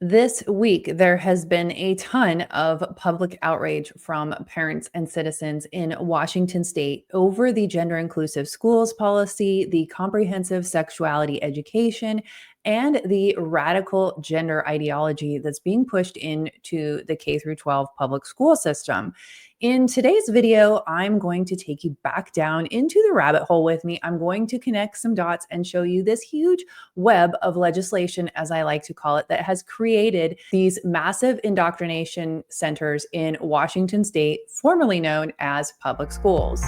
This week, there has been a ton of public outrage from parents and citizens in Washington state over the gender inclusive schools policy, the comprehensive sexuality education, and the radical gender ideology that's being pushed into the K through 12 public school system. In today's video, I'm going to take you back down into the rabbit hole with me. I'm going to connect some dots and show you this huge web of legislation, as I like to call it, that has created these massive indoctrination centers in Washington state, formerly known as public schools.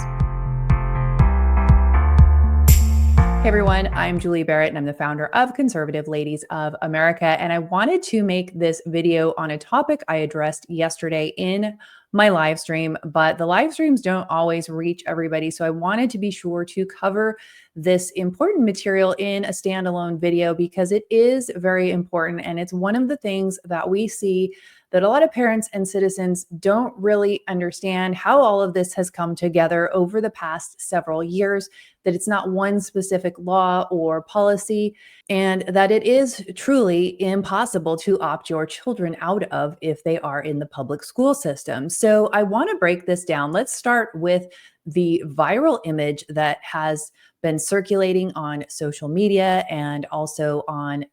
Hey everyone, I'm Julie Barrett and I'm the founder of Conservative Ladies of America. And I wanted to make this video on a topic I addressed yesterday in my live stream, but the live streams don't always reach everybody. So I wanted to be sure to cover this important material in a standalone video because it is very important. And it's one of the things that we see that a lot of parents and citizens don't really understand how all of this has come together over the past several years, that it's not one specific law or policy, and that it is truly impossible to opt your children out of if they are in the public school system. So I want to break this down. Let's start with the viral image that has been circulating on social media and also on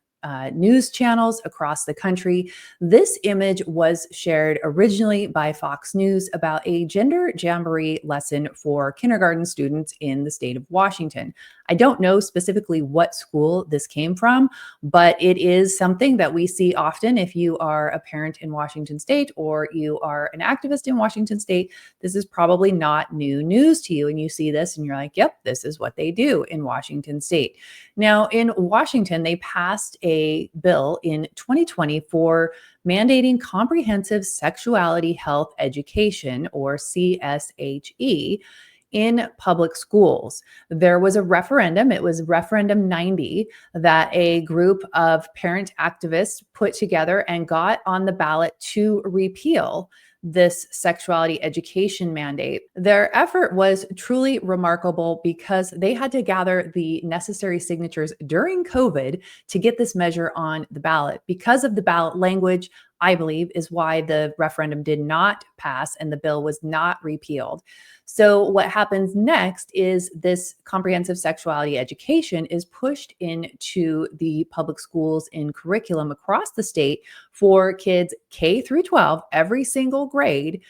news channels across the country. This image was shared originally by Fox News about a gender jamboree lesson for kindergarten students in the state of Washington. I don't know specifically what school this came from, but it is something that we see often if you are a parent in Washington state or you are an activist in Washington state. This is probably not new news to you. And you see this and you're like, yep, this is what they do in Washington state. Now, in Washington, they passed a bill in 2020 for mandating comprehensive sexuality health education, or CSHE, in public schools. There was a referendum, it was referendum 90, that a group of parent activists put together and got on the ballot to repeal this sexuality education mandate. Their effort was truly remarkable because they had to gather the necessary signatures during COVID to get this measure on the ballot. Because of the ballot language, I believe, is why the referendum did not pass and the bill was not repealed. So what happens next is this comprehensive sexuality education is pushed into the public schools in curriculum across the state for kids K through 12, every single grade,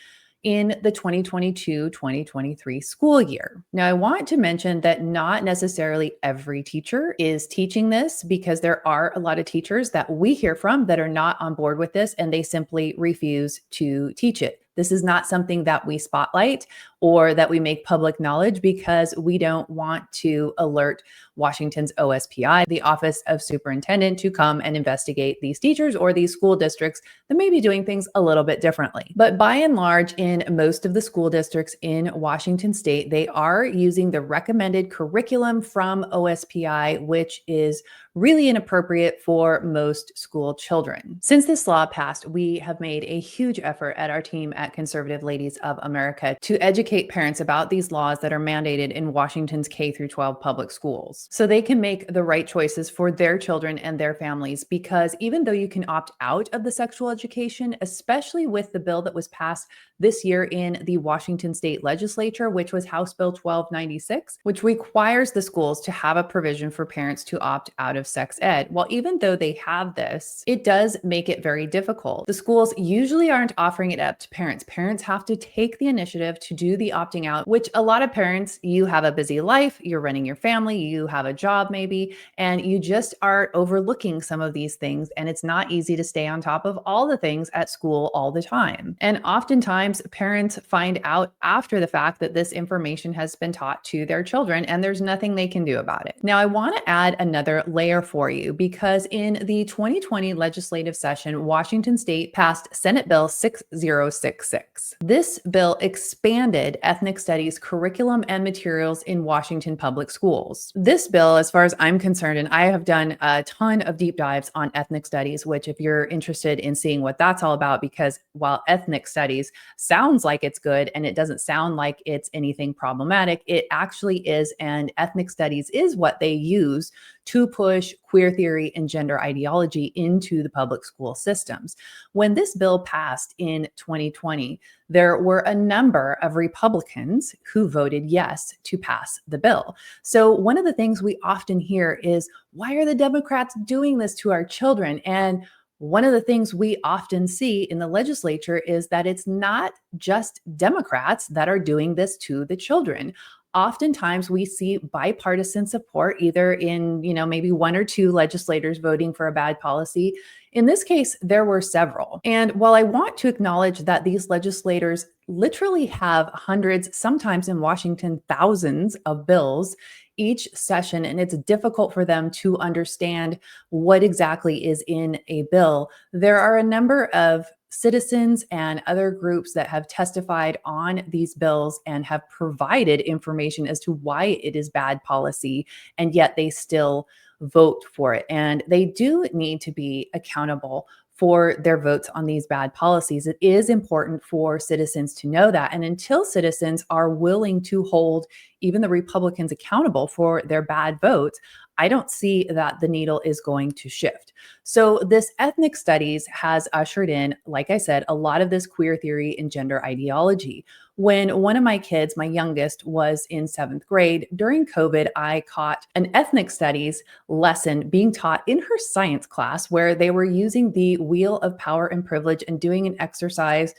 in the 2022-2023 school year. Now, I want to mention that not necessarily every teacher is teaching this, because there are a lot of teachers that we hear from that are not on board with this and they simply refuse to teach it. This is not something that we spotlight or that we make public knowledge because we don't want to alert Washington's OSPI, the Office of Superintendent, to come and investigate these teachers or these school districts that may be doing things a little bit differently. But by and large, in most of the school districts in Washington state, they are using the recommended curriculum from OSPI, which is really inappropriate for most school children. Since this law passed, we have made a huge effort at our team at Conservative Ladies of America to educate parents about these laws that are mandated in Washington's K through 12 public schools, so they can make the right choices for their children and their families. Because even though you can opt out of the sexual education, especially with the bill that was passed this year in the Washington state legislature, which was House Bill 1296, which requires the schools to have a provision for parents to opt out of sex ed. Well, even though they have this, it does make it very difficult. The schools usually aren't offering it up to parents. Parents have to take the initiative to do the opting out, which a lot of parents, you have a busy life, you're running your family, you have a job maybe, and you just are overlooking some of these things. And it's not easy to stay on top of all the things at school all the time. And oftentimes parents find out after the fact that this information has been taught to their children and there's nothing they can do about it. Now, I want to add another layer for you, because in the 2020 legislative session, Washington state passed Senate Bill 6066. This bill expanded ethnic studies curriculum and materials in Washington public schools. This bill, as far as I'm concerned, and I have done a ton of deep dives on ethnic studies, which if you're interested in seeing what that's all about, because while ethnic studies sounds like it's good and it doesn't sound like it's anything problematic, it actually is. And ethnic studies is what they use to push queer theory and gender ideology into the public school systems. When this bill passed in 2020, there were a number of Republicans who voted yes to pass the bill. So, one of the things we often hear is, why are the Democrats doing this to our children? And one of the things we often see in the legislature is that it's not just Democrats that are doing this to the children. Oftentimes we see bipartisan support either in, maybe one or two legislators voting for a bad policy. In this case, there were several. And while I want to acknowledge that these legislators literally have hundreds, sometimes in Washington, thousands of bills each session, and it's difficult for them to understand what exactly is in a bill, there are a number of citizens and other groups that have testified on these bills and have provided information as to why it is bad policy, and yet they still vote for it. And they do need to be accountable for their votes on these bad policies. It is important for citizens to know that. And until citizens are willing to hold even the Republicans accountable for their bad votes, I don't see that the needle is going to shift. So this ethnic studies has ushered in, like I said, a lot of this queer theory and gender ideology. When one of my kids, my youngest, was in 7th grade, during COVID, I caught an ethnic studies lesson being taught in her science class where they were using the wheel of power and privilege and doing an exercise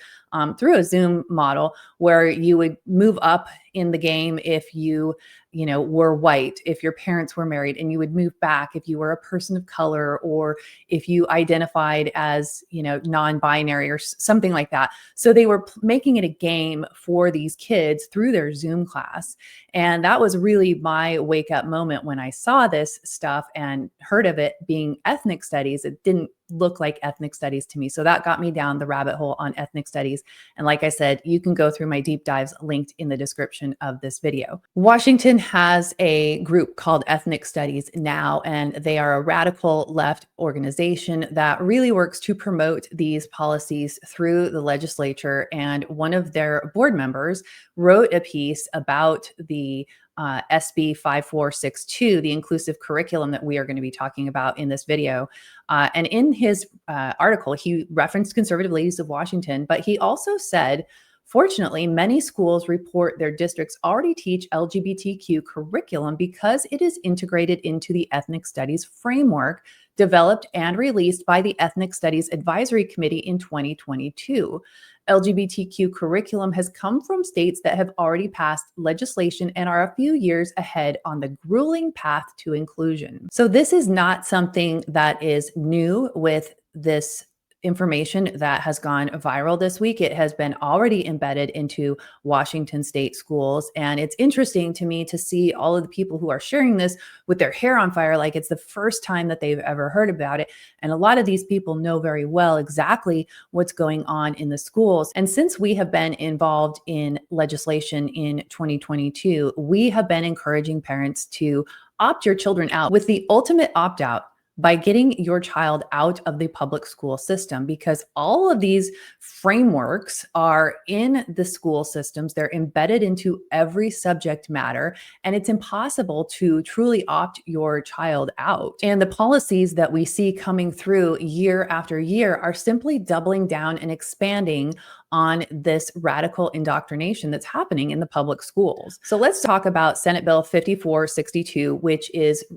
through a Zoom model where you would move up in the game if you were white, if your parents were married, and you would move back if you were a person of color, or if you identified as, non-binary or something like that. So they were making it a game for these kids through their Zoom class. And that was really my wake up moment when I saw this stuff and heard of it being ethnic studies. It didn't look like ethnic studies to me. So that got me down the rabbit hole on ethnic studies. And like I said, you can go through my deep dives linked in the description of this video. Washington has a group called Ethnic Studies Now, and they are a radical left organization that really works to promote these policies through the legislature. And one of their board members wrote a piece about the SB 5462, the inclusive curriculum that we are going to be talking about in this video. And in his article, he referenced Conservative Ladies of Washington, but he also said, fortunately, many schools report their districts already teach LGBTQ curriculum because it is integrated into the Ethnic Studies framework developed and released by the Ethnic Studies Advisory Committee in 2022. LGBTQ curriculum has come from states that have already passed legislation and are a few years ahead on the grueling path to inclusion. So this is not something that is new with this information that has gone viral this week. It has been already embedded into Washington state schools. And it's interesting to me to see all of the people who are sharing this with their hair on fire, like it's the first time that they've ever heard about it. And a lot of these people know very well exactly what's going on in the schools. And since we have been involved in legislation in 2022, we have been encouraging parents to opt your children out with the ultimate opt-out by getting your child out of the public school system, because all of these frameworks are in the school systems. They're embedded into every subject matter, and it's impossible to truly opt your child out. And the policies that we see coming through year after year are simply doubling down and expanding on this radical indoctrination that's happening in the public schools. So let's talk about Senate Bill 5462, which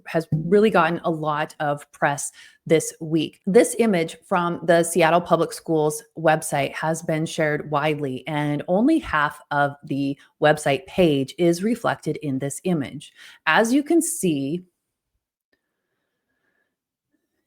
has really gotten a lot of press this week. This image from the Seattle Public Schools website has been shared widely, and only half of the website page is reflected in this image. As you can see,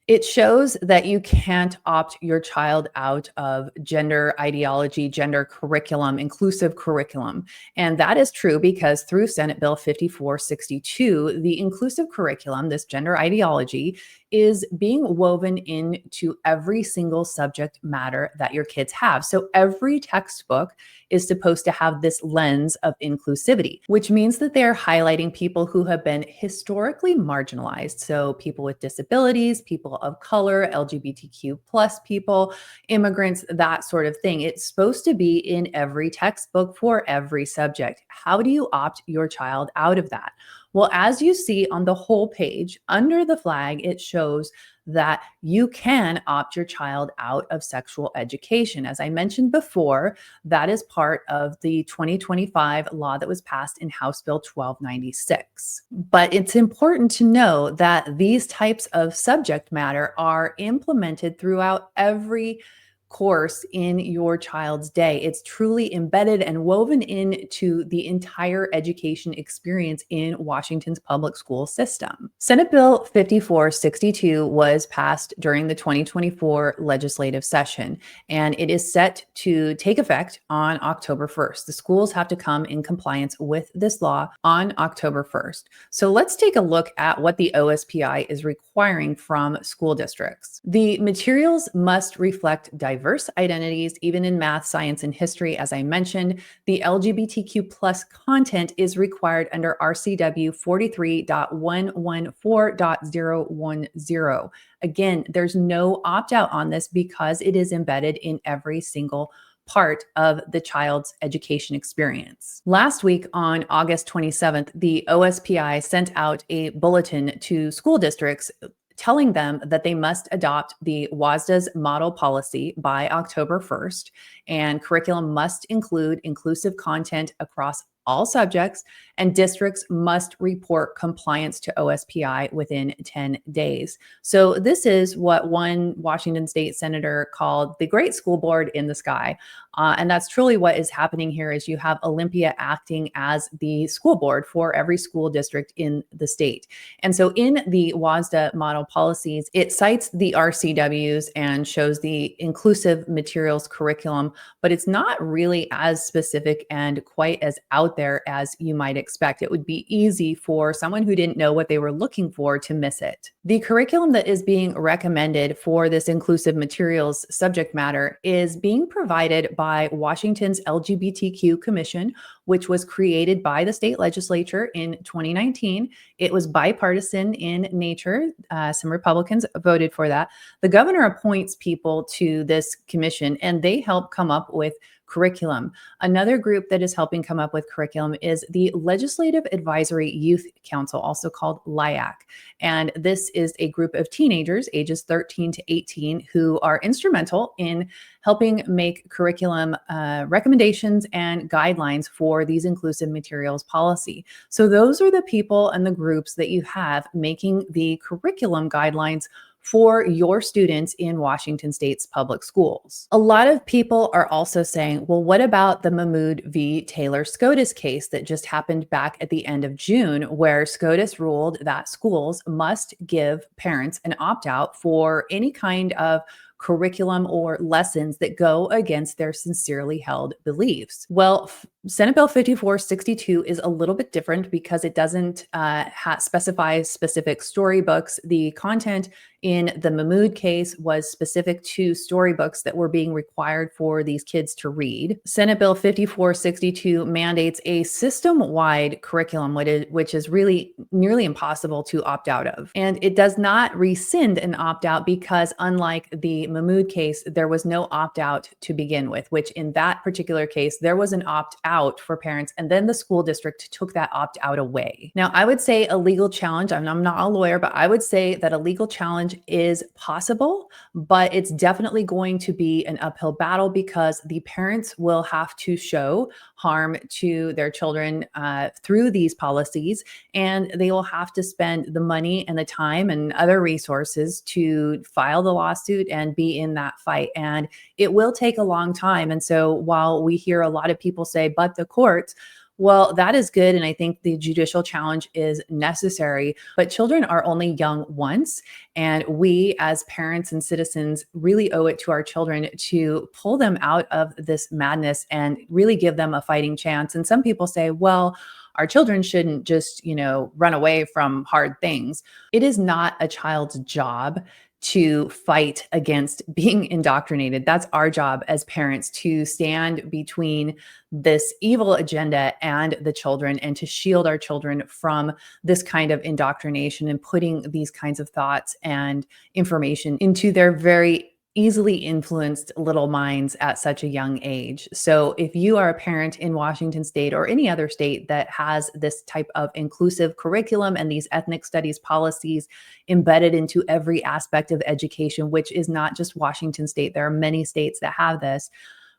it shows that you can't opt your child out of gender ideology, gender curriculum, inclusive curriculum. And that is true because through Senate Bill 5462, the inclusive curriculum, this gender ideology, is being woven into every single subject matter that your kids have. So every textbook is supposed to have this lens of inclusivity, which means that they're highlighting people who have been historically marginalized. So people with disabilities, people of color, LGBTQ plus people, immigrants, that sort of thing. It's supposed to be in every textbook for every subject. How do you opt your child out of that? Well, as you see on the whole page, under the flag, it shows that you can opt your child out of sexual education. As I mentioned before, that is part of the 2025 law that was passed in House Bill 1296. But it's important to know that these types of subject matter are implemented throughout every course in your child's day. It's truly embedded and woven into the entire education experience in Washington's public school system. Senate Bill 5462 was passed during the 2024 legislative session, and it is set to take effect on October 1st. The schools have to come in compliance with this law on October 1st. So let's take a look at what the OSPI is requiring from school districts. The materials must reflect diverse identities, even in math, science, and history. As I mentioned, the LGBTQ plus content is required under RCW 43.114.010. Again, there's no opt-out on this because it is embedded in every single part of the child's education experience. Last week on August 27th, the OSPI sent out a bulletin to school districts telling them that they must adopt the WSSDA's model policy by October 1st, and curriculum must include inclusive content across all subjects, and districts must report compliance to OSPI within 10 days. So this is what one Washington state senator called the great school board in the sky. And that's truly what is happening here is you have Olympia acting as the school board for every school district in the state. And so in the WSSDA model policies, it cites the RCWs and shows the inclusive materials curriculum, but it's not really as specific and quite as out there as you might expect. It would be easy for someone who didn't know what they were looking for to miss it. The curriculum that is being recommended for this inclusive materials subject matter is being provided by Washington's LGBTQ Commission, which was created by the state legislature in 2019. It was bipartisan in nature. Some Republicans voted for that. The governor appoints people to this commission, and they help come up with curriculum. Another group that is helping come up with curriculum is the Legislative Advisory Youth Council, also called LIAC. And this is a group of teenagers ages 13 to 18 who are instrumental in helping make curriculum recommendations and guidelines for these inclusive materials policy. So those are the people and the groups that you have making the curriculum guidelines for your students in Washington State's public schools. A lot of people are also saying, well, what about the Mahmoud v. Taylor SCOTUS case that just happened back at the end of June, where SCOTUS ruled that schools must give parents an opt-out for any kind of curriculum or lessons that go against their sincerely held beliefs. Well, Senate Bill 5462 is a little bit different because it doesn't specify specific storybooks. The content in the Mahmoud case was specific to storybooks that were being required for these kids to read. Senate Bill 5462 mandates a system-wide curriculum, which is really nearly impossible to opt out of. And it does not rescind an opt-out because unlike the Mahmoud case, there was no opt-out to begin with, which in that particular case, there was an opt-out for parents, and then the school district took that opt-out away. Now, I would say a legal challenge, I'm not a lawyer, but I would say that a legal challenge is possible, but it's definitely going to be an uphill battle because the parents will have to show harm to their children through these policies, and they will have to spend the money and the time and other resources to file the lawsuit and be in that fight. And it will take a long time. And so while we hear a lot of people say, but the courts, well, that is good. And I think the judicial challenge is necessary, but children are only young once. And we as parents and citizens really owe it to our children to pull them out of this madness and really give them a fighting chance. And some people say, well, our children shouldn't just, run away from hard things. It is not a child's job to fight against being indoctrinated. That's our job as parents, to stand between this evil agenda and the children and to shield our children from this kind of indoctrination and putting these kinds of thoughts and information into their very easily influenced little minds at such a young age. So if you are a parent in Washington state or any other state that has this type of inclusive curriculum and these ethnic studies policies embedded into every aspect of education, which is not just Washington state, there are many states that have this,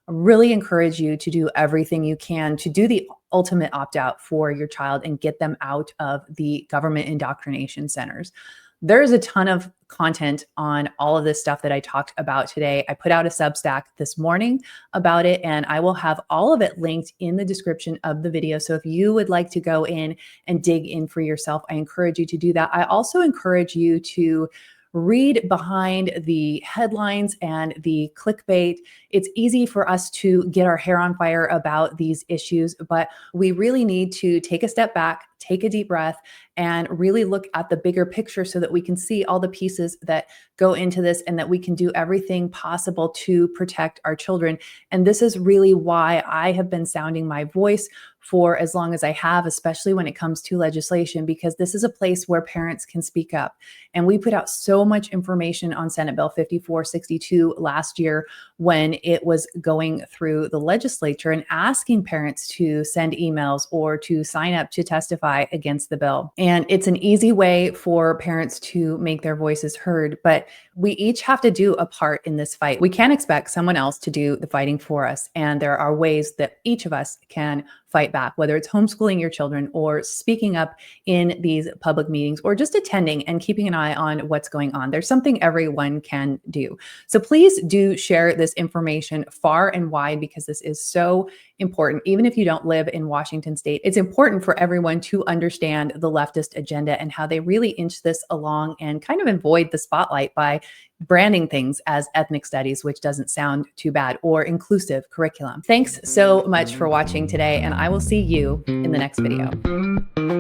I really encourage you to do everything you can to do the ultimate opt out for your child and get them out of the government indoctrination centers. There's a ton of content on all of this stuff that I talked about today. I put out a Substack this morning about it, and I will have all of it linked in the description of the video. So if you would like to go in and dig in for yourself, I encourage you to do that. I also encourage you to read behind the headlines and the clickbait. It's easy for us to get our hair on fire about these issues, but we really need to take a step back, take a deep breath, and really look at the bigger picture so that we can see all the pieces that go into this and that we can do everything possible to protect our children. And this is really why I have been sounding my voice for as long as I have, especially when it comes to legislation, because this is a place where parents can speak up. And we put out so much information on Senate Bill 5462 last year when it was going through the legislature and asking parents to send emails or to sign up to testify against the bill. And it's an easy way for parents to make their voices heard, but we each have to do a part in this fight. We can't expect someone else to do the fighting for us. And there are ways that each of us can fight back, whether it's homeschooling your children or speaking up in these public meetings or just attending and keeping an eye on what's going on. There's something everyone can do. So please do share this information far and wide because this is so important. Even if you don't live in Washington state, it's important for everyone to understand the leftist agenda and how they really inch this along and kind of avoid the spotlight by branding things as ethnic studies, which doesn't sound too bad, or inclusive curriculum. Thanks so much for watching today, and I will see you in the next video.